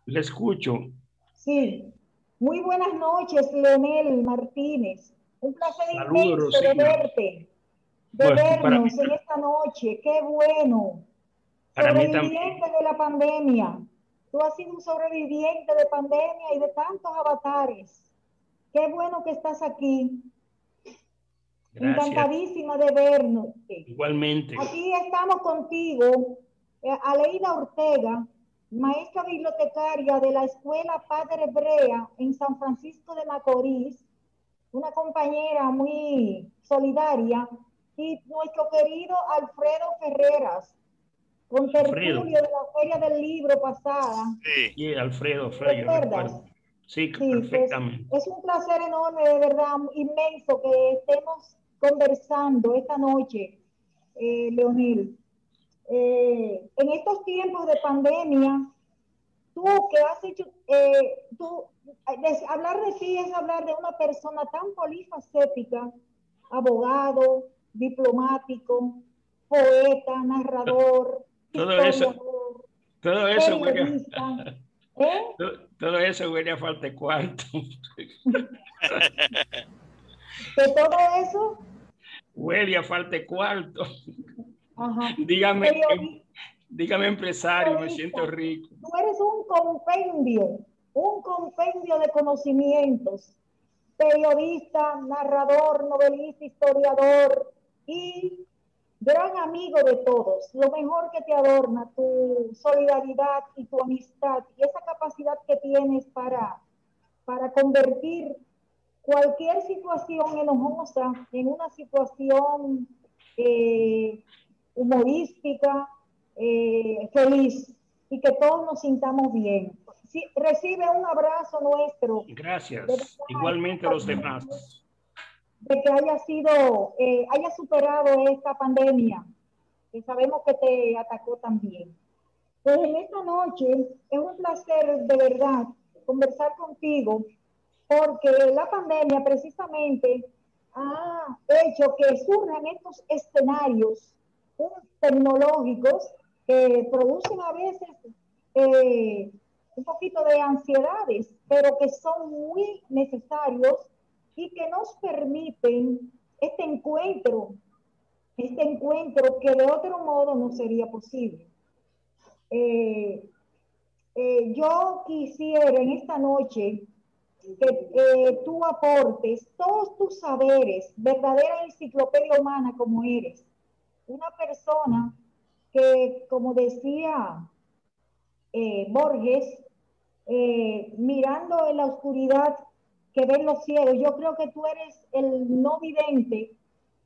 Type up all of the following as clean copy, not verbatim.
Le escucho. Sí. Muy buenas noches, Leonel Martínez. Un placer Saludos, inmenso de Rocío. verte, de Bueno, vernos en esta noche. Qué bueno. para mí también. Sobreviviente de la pandemia. Tú has sido un sobreviviente de pandemia y de tantos avatares. Qué bueno que estás aquí. Gracias. Encantadísima de vernos. Igualmente. Aquí estamos contigo, Aleida Ortega, maestra bibliotecaria de la Escuela Padre Hebrea en San Francisco de Macorís, una compañera muy solidaria, y nuestro querido Alfredo Ferreras, con Alfredo. tertulio de la Feria del Libro pasada. Sí. Y Alfredo, yo ¿Recuerdas? recuerdo. Sí, Sí, pues perfectamente. es un placer enorme, de verdad, inmenso que estemos conversando esta noche, Leonel. En estos tiempos de pandemia, tú que has hecho, hablar de ti es hablar de una persona tan polifacética, abogado, diplomático, poeta, narrador, Todo eso, historiador, todo eso huele a, periodista, ¿eh? todo eso huele a falta de cuarto. De todo eso, Huele a falta de cuarto. ajá, Dígame, periodista, dígame empresario, me siento periodista, rico. tú eres un compendio de conocimientos, periodista, narrador, novelista, historiador y gran amigo de todos. Lo mejor que te adorna, tu solidaridad y tu amistad y esa capacidad que tienes para convertir cualquier situación enojosa en una situación eh, humorística, feliz, y que todos nos sintamos bien. Sí, recibe un abrazo nuestro, de Gracias. Igualmente a los verdad, demás. de que haya superado esta pandemia, que sabemos que te atacó también. Pues en esta noche es un placer de verdad conversar contigo, porque la pandemia precisamente ha hecho que surjan estos escenarios tecnológicos que producen a veces eh, un poquito de ansiedades, pero que son muy necesarios y que nos permiten este encuentro que de otro modo no sería posible. Eh, yo quisiera en esta noche que tú aportes todos tus saberes, verdadera enciclopedia humana como eres. Una persona que, como decía Borges, mirando en la oscuridad que ven los cielos, yo creo que tú eres el no vidente,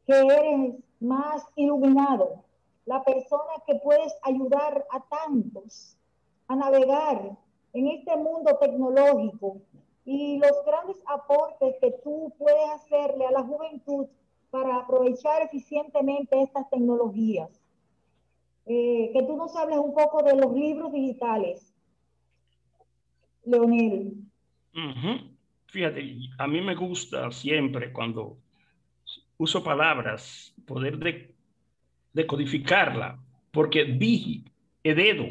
que eres más iluminado, la persona que puedes ayudar a tantos a navegar en este mundo tecnológico y los grandes aportes que tú puedes hacerle a la juventud para aprovechar eficientemente estas tecnologías. Que tú nos hables un poco de los libros digitales, Leonel. Fíjate, a mí me gusta siempre cuando uso palabras, poder decodificarla, porque digi es dedo.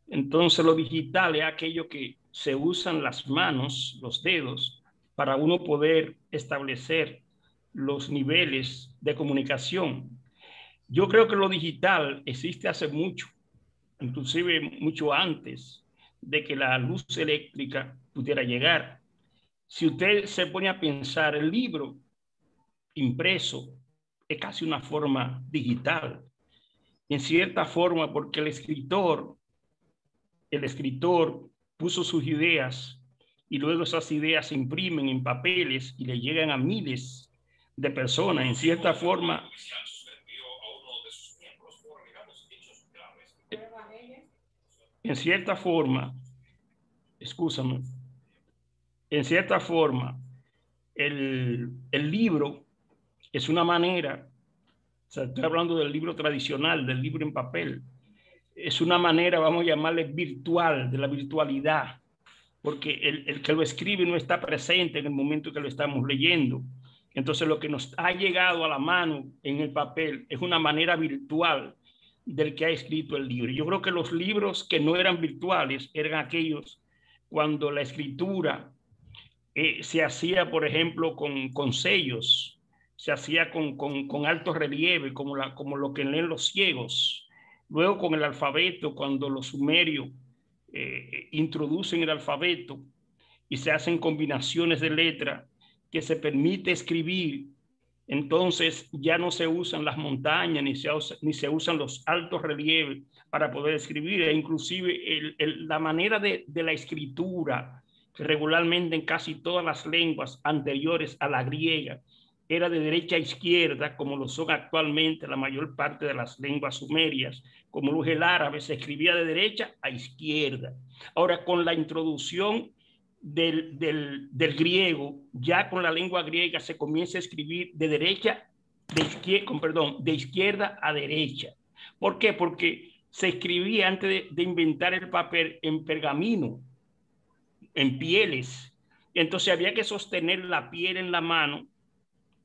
Entonces lo digital es aquello que se usan las manos, los dedos, para uno poder establecer los niveles de comunicación. Yo creo que lo digital existe hace mucho, inclusive mucho antes de que la luz eléctrica pudiera llegar. Si usted se pone a pensar, el libro impreso es casi una forma digital, en cierta forma, porque el escritor puso sus ideas y luego esas ideas se imprimen en papeles y le llegan a miles de personas. En cierta forma, escúchame, en cierta forma, el libro es una manera, o sea, estoy hablando del libro tradicional, del libro en papel, es una manera, vamos a llamarle virtual, de la virtualidad, porque el que lo escribe no está presente en el momento que lo estamos leyendo. Entonces lo que nos ha llegado a la mano en el papel es una manera virtual del que ha escrito el libro. Yo creo que los libros que no eran virtuales eran aquellos cuando la escritura se hacía, por ejemplo, con sellos, se hacía con alto relieve, como lo que leen los ciegos. Luego con el alfabeto, cuando los sumerios introducen el alfabeto y se hacen combinaciones de letras que se permite escribir, entonces ya no se usan las montañas ni se usan los altos relieves para poder escribir. E inclusive la manera de la escritura, que regularmente en casi todas las lenguas anteriores a la griega era de derecha a izquierda, como lo son actualmente la mayor parte de las lenguas sumerias, como lo es el árabe, se escribía de derecha a izquierda. Ahora, con la introducción del griego, ya con la lengua griega se comienza a escribir de izquierda a derecha. ¿Por qué? Porque se escribía antes de inventar el papel en pergamino, en pieles. Entonces había que sostener la piel en la mano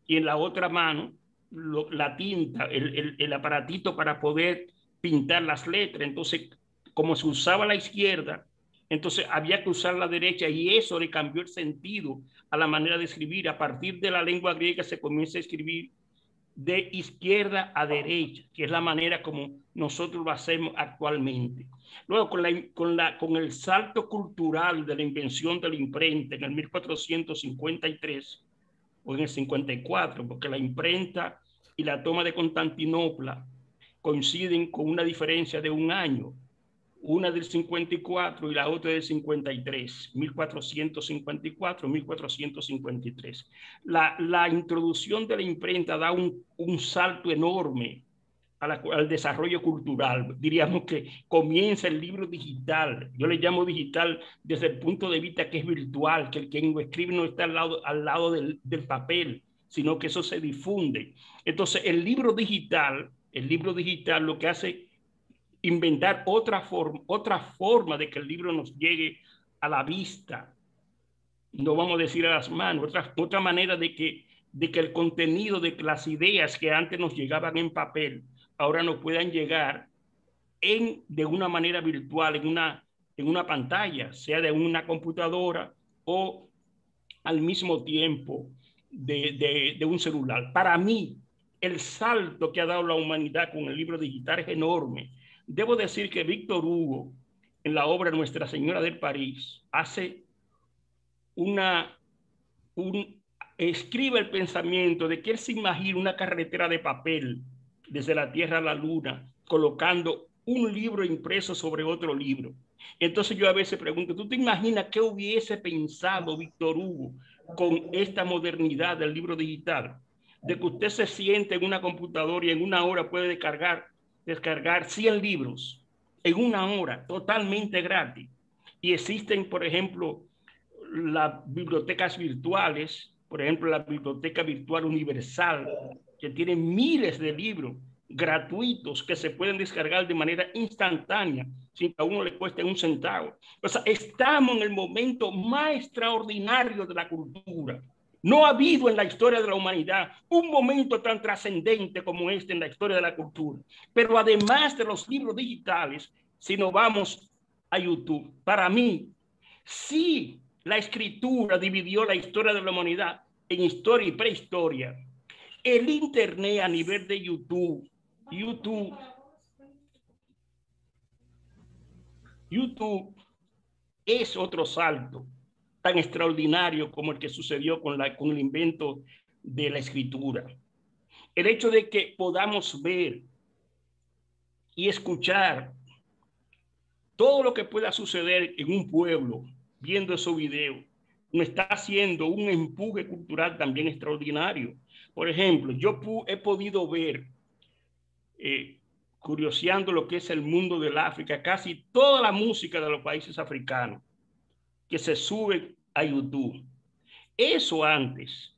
y en la otra mano la tinta, el aparatito para poder pintar las letras. Entonces, como se usaba la izquierda, entonces había que usar la derecha, y eso le cambió el sentido a la manera de escribir. A partir de la lengua griega se comienza a escribir de izquierda a derecha, que es la manera como nosotros lo hacemos actualmente. Luego, con el salto cultural de la invención de la imprenta en el 1453 o en el 54, porque la imprenta y la toma de Constantinopla coinciden con una diferencia de un año, una del 54 y la otra del 53, 1454, 1453. La introducción de la imprenta da un salto enorme al desarrollo cultural. Diríamos que comienza el libro digital. Yo le llamo digital desde el punto de vista que es virtual, que quien lo escribe no está al lado del papel, sino que eso se difunde. Entonces, el libro digital lo que hace inventar otra forma de que el libro nos llegue a la vista, no vamos a decir a las manos, otra manera de que el contenido, de que las ideas que antes nos llegaban en papel, ahora nos puedan llegar de una manera virtual, en una pantalla, sea de una computadora o al mismo tiempo de un celular. Para mí, el salto que ha dado la humanidad con el libro digital es enorme. Debo decir que Víctor Hugo, en la obra Nuestra Señora del París, escribe el pensamiento de que él se imagina una carretera de papel desde la Tierra a la Luna, colocando un libro impreso sobre otro libro. Entonces yo a veces pregunto, ¿tú te imaginas qué hubiese pensado Víctor Hugo con esta modernidad del libro digital? De que usted se siente en una computadora y en una hora puede descargar 100 libros en una hora, totalmente gratis. Y existen, por ejemplo, las bibliotecas virtuales, por ejemplo, la Biblioteca Virtual Universal, que tiene miles de libros gratuitos que se pueden descargar de manera instantánea, sin que a uno le cueste un centavo. O sea, estamos en el momento más extraordinario de la cultura. No ha habido en la historia de la humanidad un momento tan trascendente como este en la historia de la cultura. Pero además de los libros digitales, si nos vamos a YouTube, para mí, sí, la escritura dividió la historia de la humanidad en historia y prehistoria. El Internet a nivel de YouTube es otro salto tan extraordinario como el que sucedió con el invento de la escritura. El hecho de que podamos ver y escuchar todo lo que pueda suceder en un pueblo viendo esos videos nos está haciendo un empuje cultural también extraordinario. Por ejemplo, yo he podido ver, curioseando lo que es el mundo del África, casi toda la música de los países africanos que se sube a YouTube. Eso antes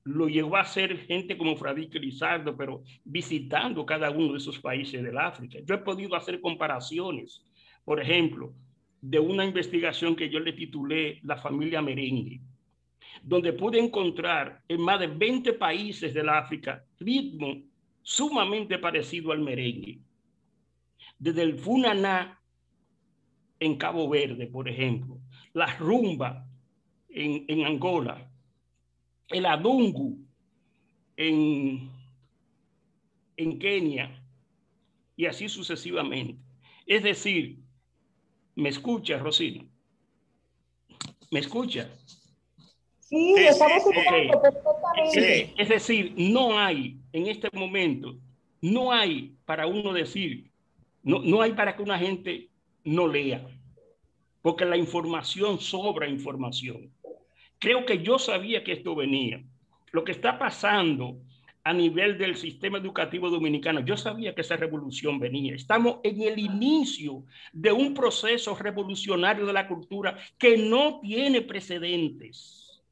lo llegó a hacer gente como Fradike Lizardo, pero visitando cada uno de esos países del África. Yo he podido hacer comparaciones, por ejemplo, de una investigación que yo le titulé La familia merengue, donde pude encontrar en más de 20 países del África ritmo sumamente parecido al merengue. desde el Funaná en Cabo Verde, por ejemplo, la rumba en Angola, el adungu en Kenia, y así sucesivamente. Es decir, ¿me escucha, Rosina? ¿Me escucha? Sí, estamos escuchando perfectamente. Es decir, no hay en este momento, no hay para uno decir, no hay para que una gente no lea, porque la información sobra información. Creo que yo sabía que esto venía. Lo que está pasando a nivel del sistema educativo dominicano, yo sabía que esa revolución venía. Estamos en el inicio de un proceso revolucionario de la cultura que no tiene precedentes,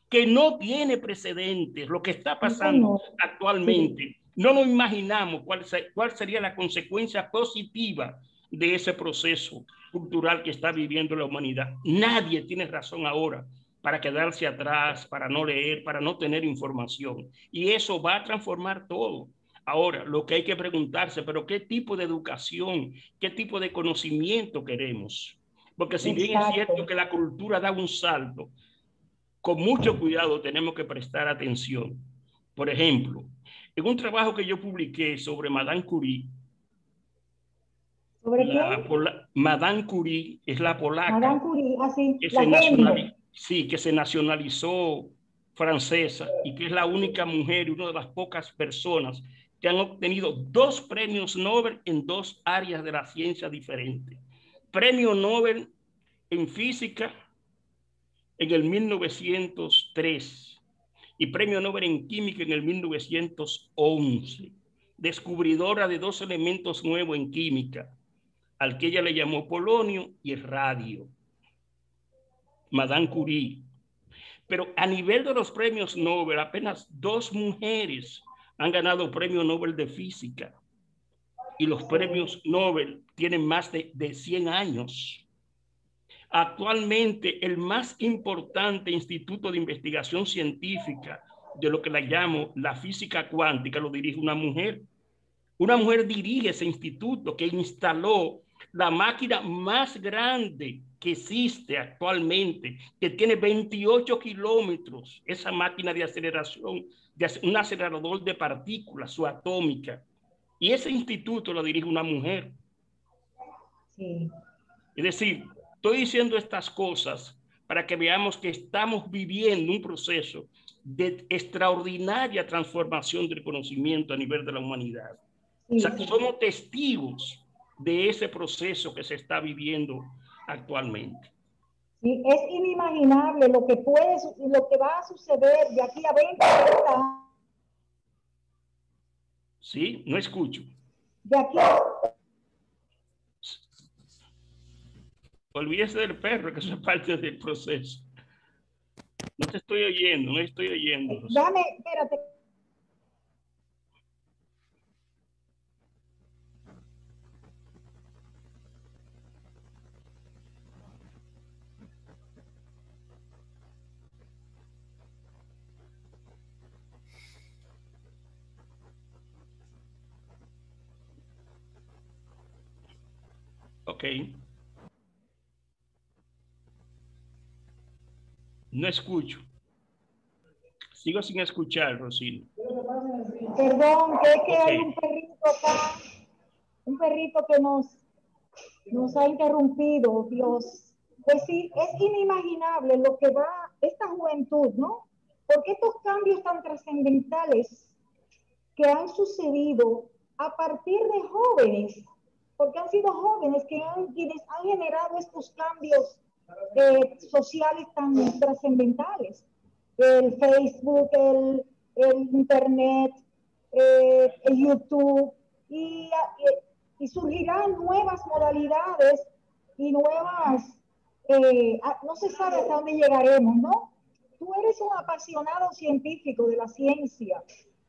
que no tiene precedentes. Lo que está pasando actualmente, no nos imaginamos cuál sería la consecuencia positiva de ese proceso cultural que está viviendo la humanidad. Nadie tiene razón ahora para quedarse atrás, para no leer, para no tener información. Y eso va a transformar todo. Ahora, lo que hay que preguntarse, pero ¿qué tipo de educación, qué tipo de conocimiento queremos? Porque si bien es cierto que la cultura da un salto, con mucho cuidado tenemos que prestar atención. Por ejemplo, en un trabajo que yo publiqué sobre Madame Curie, ¿sobre quién? Madame Curie es la polaca Madame Curie, así, que la genio. sí, que se nacionalizó francesa y que es la única mujer y una de las pocas personas que han obtenido 2 premios Nobel en 2 áreas de la ciencia diferentes. Premio Nobel en física en el 1903 y premio Nobel en química en el 1911. Descubridora de 2 elementos nuevos en química, al que ella le llamó polonio y el radio. Madame Curie. Pero a nivel de los premios Nobel, apenas 2 mujeres han ganado premio Nobel de física. Y los premios Nobel tienen más de 100 años. Actualmente, el más importante instituto de investigación científica de lo que la llamo la física cuántica lo dirige una mujer. Una mujer dirige ese instituto que instaló la máquina más grande que existe actualmente, que tiene 28 kilómetros, esa máquina de aceleración, un acelerador de partículas subatómicas. Y ese instituto lo dirige una mujer. Sí. Es decir, estoy diciendo estas cosas para que veamos que estamos viviendo un proceso de extraordinaria transformación del conocimiento a nivel de la humanidad. O sea, somos testigos de ese proceso que se está viviendo actualmente. Sí, es inimaginable lo que va a suceder de aquí a 20 años. Sí, no escucho. De aquí a... Olvídese del perro, que eso es parte del proceso. No te estoy oyendo, no estoy oyendo. Dame, espérate. Ok. No escucho. Sigo sin escuchar, Rosina. Perdón, que es que hay un perrito acá, un perrito que nos ha interrumpido, Dios. Pues sí, es inimaginable lo que va esta juventud, ¿no? Porque estos cambios tan trascendentales que han sucedido a partir de jóvenes, porque han sido jóvenes quienes han generado estos cambios sociales tan trascendentales. El Facebook, el Internet, el YouTube, y surgirán nuevas modalidades y nuevas, no se sabe hasta dónde llegaremos, ¿no? Tú eres un apasionado científico de la ciencia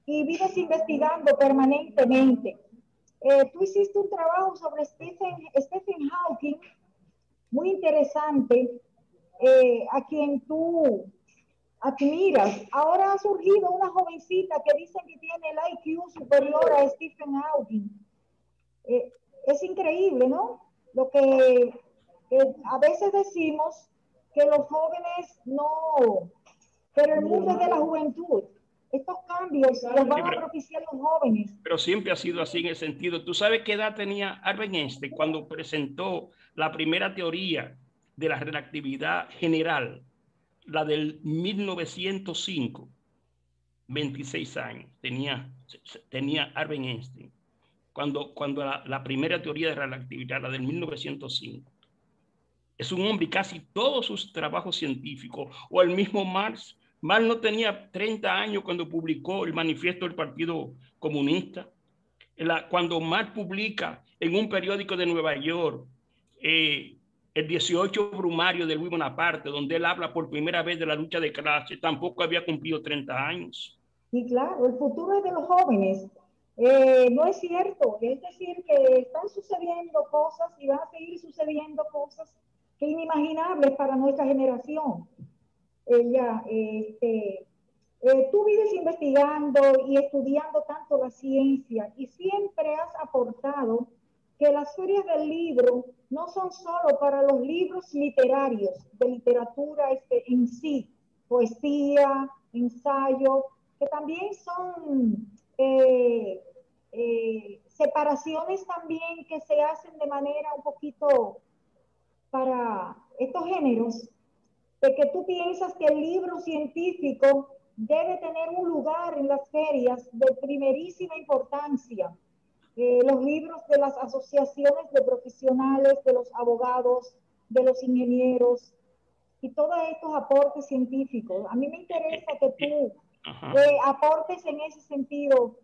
y vives investigando permanentemente. Tú hiciste un trabajo sobre Stephen Hawking, muy interesante, a quien tú admiras. Ahora ha surgido una jovencita que dicen que tiene el IQ superior a Stephen Hawking. es increíble, ¿no? Lo que a veces decimos que los jóvenes no, pero el mundo es de la juventud. Estos cambios los van a propiciar los jóvenes. Pero siempre ha sido así en el sentido. ¿Tú sabes qué edad tenía Albert Einstein cuando presentó la primera teoría de la relatividad general, la del 1905? 26 años tenía Albert Einstein cuando la primera teoría de relatividad, la del 1905. Es un hombre y casi todos sus trabajos científicos, o el mismo Marx. Marx no tenía 30 años cuando publicó el manifiesto del Partido Comunista. Cuando Marx publica en un periódico de Nueva York el 18 Brumario de Luis Bonaparte, donde él habla por primera vez de la lucha de clase, tampoco había cumplido 30 años. Sí, claro, el futuro es de los jóvenes. No es cierto, es decir, que están sucediendo cosas y van a seguir sucediendo cosas que inimaginables para nuestra generación. Tú vives investigando y estudiando tanto la ciencia y siempre has aportado que las ferias del libro no son solo para los libros literarios, de literatura en sí, poesía, ensayo, que también son separaciones también que se hacen de manera un poquito para estos géneros, de que tú piensas que el libro científico debe tener un lugar en las ferias de primerísima importancia. Los libros de las asociaciones de profesionales, de los abogados, de los ingenieros y todos estos aportes científicos. A mí me interesa que tú aportes en ese sentido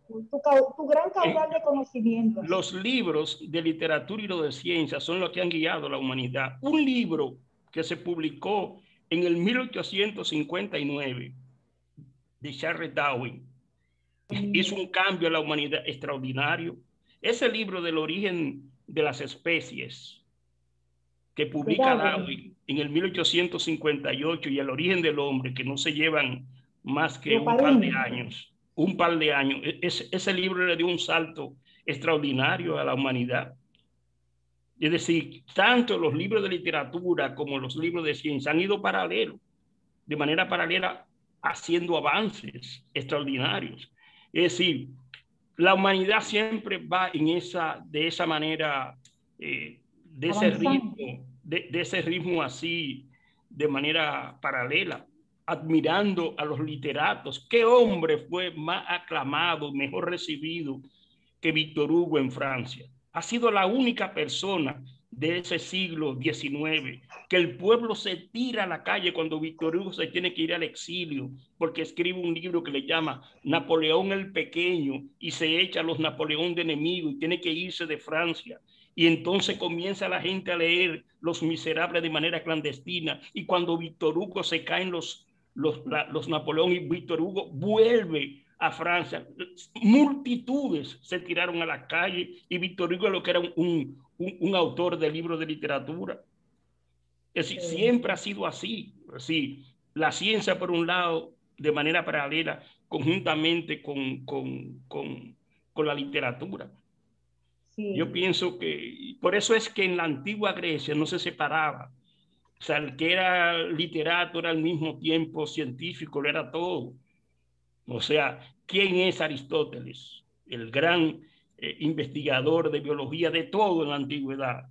tu gran caudal de conocimientos. Los libros de literatura y los de ciencia son los que han guiado a la humanidad. Un libro que se publicó en el 1859 de Charles Darwin hizo un cambio a la humanidad extraordinario. Ese libro del origen de las especies que publica Darwin en el 1858 y el origen del hombre, que no se llevan más que un par de años. Ese libro le dio un salto extraordinario a la humanidad. Es decir, tanto los libros de literatura como los libros de ciencia han ido de manera paralela, haciendo avances extraordinarios. Es decir, la humanidad siempre va de esa manera, de ese ritmo así, de manera paralela, admirando a los literatos. ¿Qué hombre fue más aclamado, mejor recibido que Víctor Hugo en Francia? Ha sido la única persona de ese siglo XIX que el pueblo se tira a la calle cuando Víctor Hugo se tiene que ir al exilio porque escribe un libro que le llama Napoleón el Pequeño y se echa a los Napoleón de enemigo y tiene que irse de Francia. Y entonces comienza la gente a leer Los Miserables de manera clandestina, y cuando Víctor Hugo se caen los Napoleón y Víctor Hugo vuelve a Francia, multitudes se tiraron a la calle y Víctor Hugo lo que era un autor de libros de literatura. Es decir, siempre ha sido así. La ciencia por un lado, de manera paralela, conjuntamente con la literatura. Sí. Yo pienso que por eso es que en la antigua Grecia no se separaba. O sea, el que era literato era al mismo tiempo científico, lo era todo. O sea, ¿quién es Aristóteles? El gran investigador de biología de todo en la antigüedad.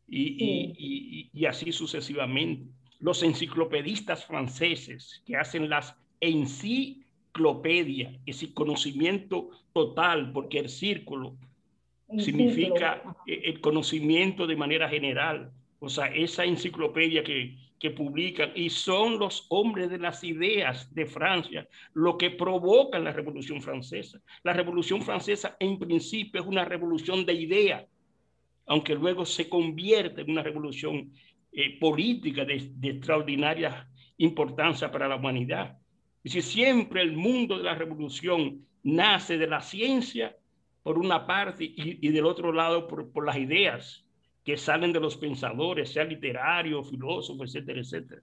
Y así sucesivamente. Los enciclopedistas franceses que hacen las enciclopedias, es decir, conocimiento total, porque el círculo significa el conocimiento de manera general. O sea, esa enciclopedia que publican, y son los hombres de las ideas de Francia lo que provocan la Revolución Francesa. La Revolución Francesa en principio es una revolución de ideas, aunque luego se convierte en una revolución política de extraordinaria importancia para la humanidad. Es decir, siempre el mundo de la revolución nace de la ciencia por una parte y del otro lado por las ideas que salen de los pensadores, sea literario, filósofo, etcétera, etcétera.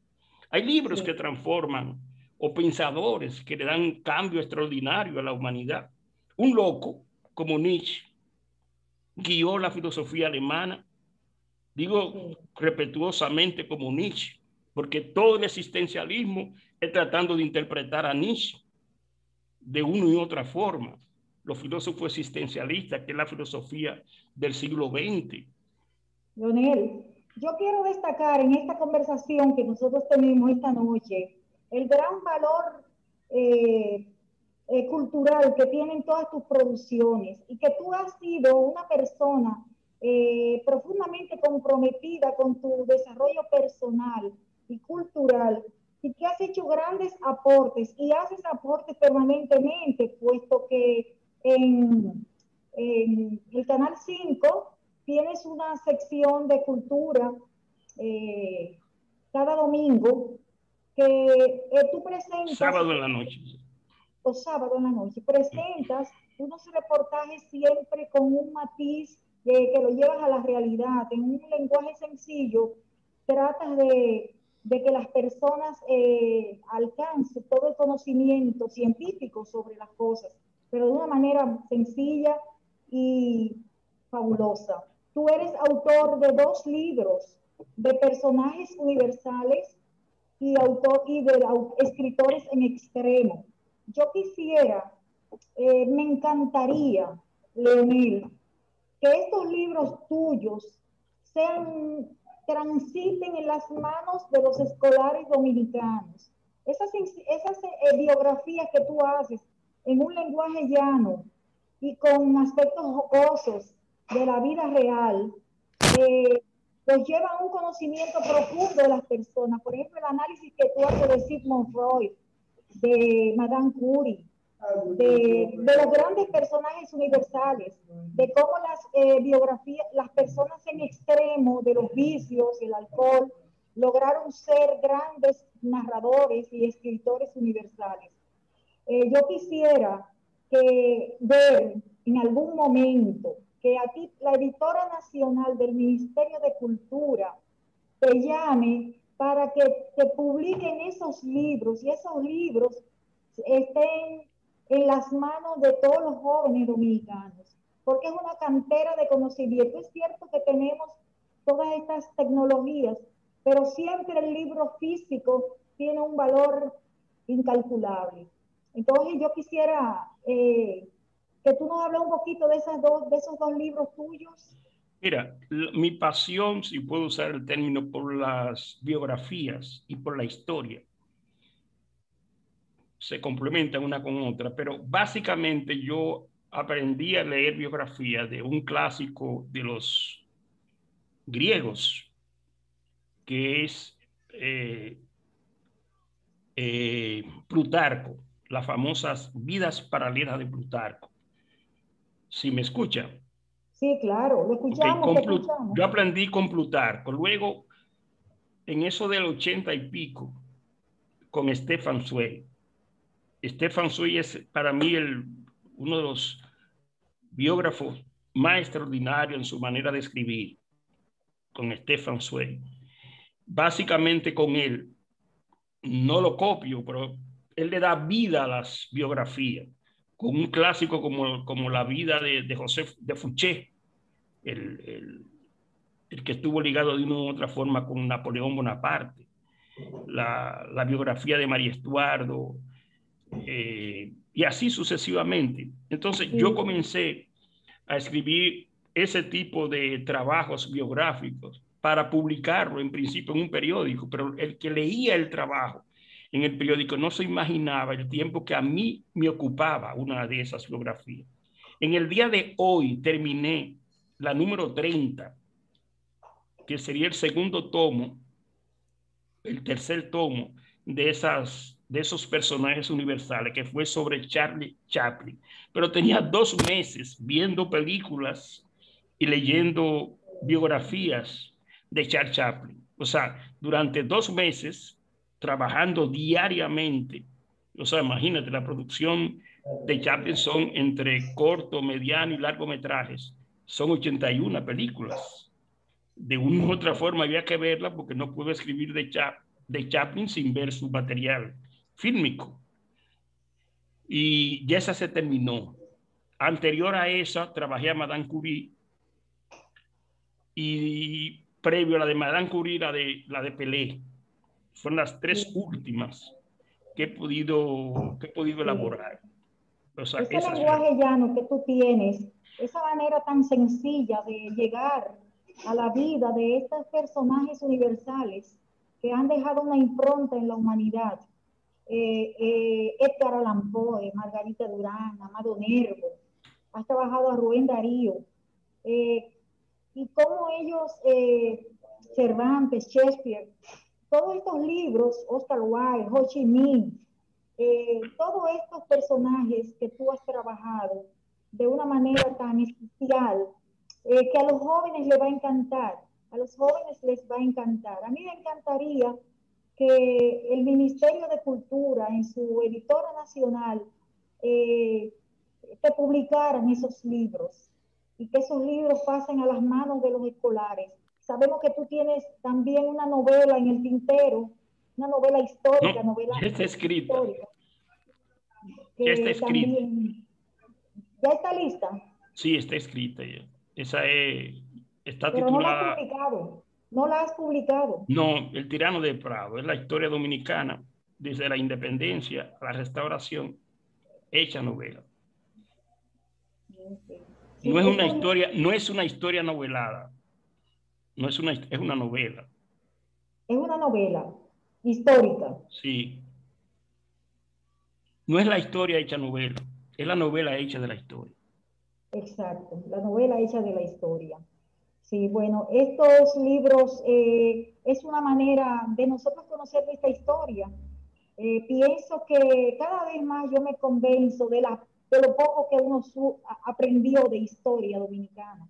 Hay libros que transforman o pensadores que le dan cambio extraordinario a la humanidad. Un loco como Nietzsche guió la filosofía alemana. Digo respetuosamente como Nietzsche, porque todo el existencialismo es tratando de interpretar a Nietzsche de una y otra forma. Los filósofos existencialistas, que es la filosofía del siglo XX. Leonel, yo quiero destacar en esta conversación que nosotros tenemos esta noche el gran valor eh, cultural que tienen todas tus producciones y que tú has sido una persona profundamente comprometida con tu desarrollo personal y cultural y que has hecho grandes aportes y haces aportes permanentemente, puesto que en el Canal 5 tienes una sección de cultura eh, cada domingo que tú presentas Sábado en la noche. o sábado en la noche, presentas unos reportajes siempre con un matiz que lo llevas a la realidad, en un lenguaje sencillo, tratas de que las personas alcancen todo el conocimiento científico sobre las cosas, pero de una manera sencilla y fabulosa. Tú eres autor de 2 libros de personajes universales y de escritores en extremo. Yo quisiera, me encantaría, Leonel, que estos libros tuyos sean, transiten en las manos de los escolares dominicanos. Esas biografías que tú haces en un lenguaje llano y con aspectos jocosos de la vida real, eh, los llevan a un conocimiento profundo de las personas. Por ejemplo, el análisis que tú haces de Sigmund Freud, de Madame Curie, de los grandes personajes universales, de cómo las biografías, las personas en extremo de los vicios, el alcohol, lograron ser grandes narradores y escritores universales. Yo quisiera que ver en algún momento que a ti la editora nacional del Ministerio de Cultura te llame para que te publiquen esos libros y esos libros estén en las manos de todos los jóvenes dominicanos, porque es una cantera de conocimiento. Es cierto que tenemos todas estas tecnologías, pero siempre el libro físico tiene un valor incalculable. Entonces yo quisiera que tú nos hables un poquito de esos dos libros tuyos. Mira, mi pasión, si puedo usar el término, por las biografías y por la historia, se complementan una con otra, pero básicamente yo aprendí a leer biografías de un clásico de los griegos, que es Plutarco, las famosas vidas paralelas de Plutarco. Si me escucha. Sí, claro, lo Okay, escuchamos, te escuchamos. yo aprendí con Plutarco, luego en eso del 80 y pico, con Stefan Zweig. Stefan Zweig es para mí uno de los biógrafos más extraordinarios en su manera de escribir, con Stefan Zweig. Básicamente con él, no lo copio, pero él le da vida a las biografías, con un clásico como la vida de José de Fouché, el, el, el que estuvo ligado de una u otra forma con Napoleón Bonaparte, la biografía de María Estuardo, y así sucesivamente. Entonces yo Sí. comencé a escribir ese tipo de trabajos biográficos para publicarlo en principio en un periódico, pero el que leía el trabajo en el periódico no se imaginaba el tiempo que a mí me ocupaba una de esas biografías. En el día de hoy terminé la número 30, que sería el segundo tomo, el tercer tomo de esos personajes universales, que fue sobre Charlie Chaplin. Pero tenía 2 meses viendo películas y leyendo biografías de Charlie Chaplin. O sea, durante 2 meses, trabajando diariamente. O sea, imagínate, la producción de Chaplin son entre corto, mediano y largometrajes. Son 81 películas. De una u otra forma había que verla porque no puedo escribir de Chaplin sin ver su material fílmico. Y ya esa se terminó. Anterior a esa, trabajé a Madame Curie y previo a la de Madame Curie, la de Pelé. Son las tres últimas que he podido elaborar. O sea, ese lenguaje llano que tú tienes, esa manera tan sencilla de llegar a la vida de estos personajes universales que han dejado una impronta en la humanidad. Edgar Allan Poe, Margarita Durán, Amado Nervo, has trabajado a Rubén Darío, y cómo ellos, Cervantes, Shakespeare, todos estos libros, Oscar Wilde, Ho Chi Minh, todos estos personajes que tú has trabajado de una manera tan especial, que a los jóvenes les va a encantar, a los jóvenes les va a encantar. A mí me encantaría que el Ministerio de Cultura, en su editora nacional, te publicaran esos libros y que esos libros pasen a las manos de los escolares. Sabemos que tú tienes también una novela en el tintero, una novela histórica, no, ya está escrita. Histórica, Ya está escrita. También, ¿ya está lista? Sí, está escrita ya. Esa está pero no la has titulada... publicado. No la has publicado. No, El tirano de Prado. Es la historia dominicana desde la independencia a la restauración, hecha novela. Okay. Sí, No es una historia novelada. No es es una novela. es una novela histórica. Sí. No es la historia hecha novela, es la novela hecha de la historia. Exacto, la novela hecha de la historia. Sí, bueno, estos libros es una manera de nosotros conocer nuestra historia. Pienso que cada vez más yo me convenzo de lo poco que uno aprendió de historia dominicana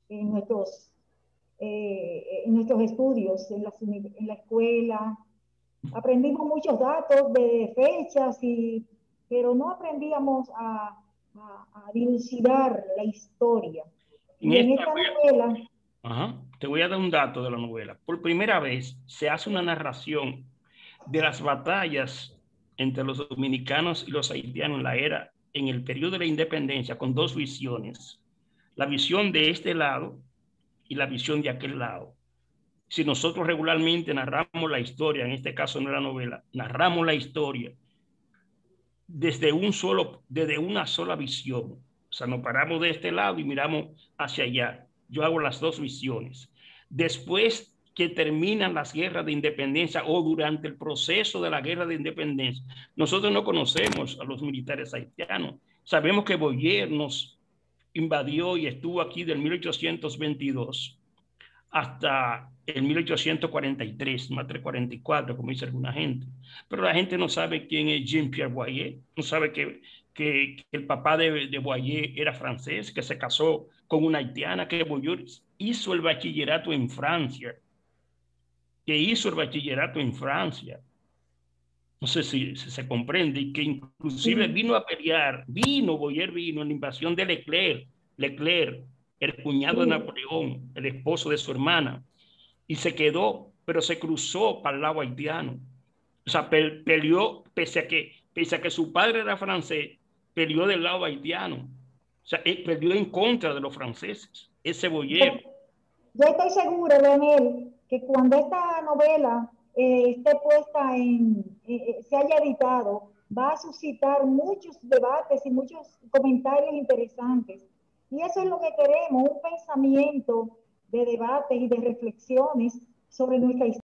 en nuestros estudios, en la escuela. Aprendimos muchos datos de fechas, pero no aprendíamos a dilucidar la historia. Y en esta novela... Te voy a dar un dato de la novela. Por primera vez se hace una narración de las batallas entre los dominicanos y los haitianos en el periodo de la independencia, con dos visiones. La visión de este lado y la visión de aquel lado. Si nosotros regularmente narramos la historia, en este caso no la novela, narramos la historia desde una sola visión. O sea, nos paramos de este lado y miramos hacia allá. Yo hago las dos visiones. Después que terminan las guerras de independencia o durante el proceso de la guerra de independencia, nosotros no conocemos a los militares haitianos. Sabemos que Boyer nos invadió y estuvo aquí del 1822 hasta el 1843, más 344, como dice alguna gente. Pero la gente no sabe quién es Jean-Pierre Boyer, no sabe que el papá de Boyer era francés, que se casó con una haitiana, que Boyer hizo el bachillerato en Francia, No sé si se comprende, y que inclusive Boyer vino en la invasión de Leclerc, el cuñado de Napoleón, el esposo de su hermana, y se quedó, pero se cruzó para el lado haitiano. O sea, peleó, pese a que su padre era francés, peleó del lado haitiano. O sea, peleó en contra de los franceses, ese Boyer. Yo estoy segura, Leonel, que cuando esta novela esté puesta se haya editado, va a suscitar muchos debates y muchos comentarios interesantes. Y eso es lo que queremos, un pensamiento de debates y de reflexiones sobre nuestra historia.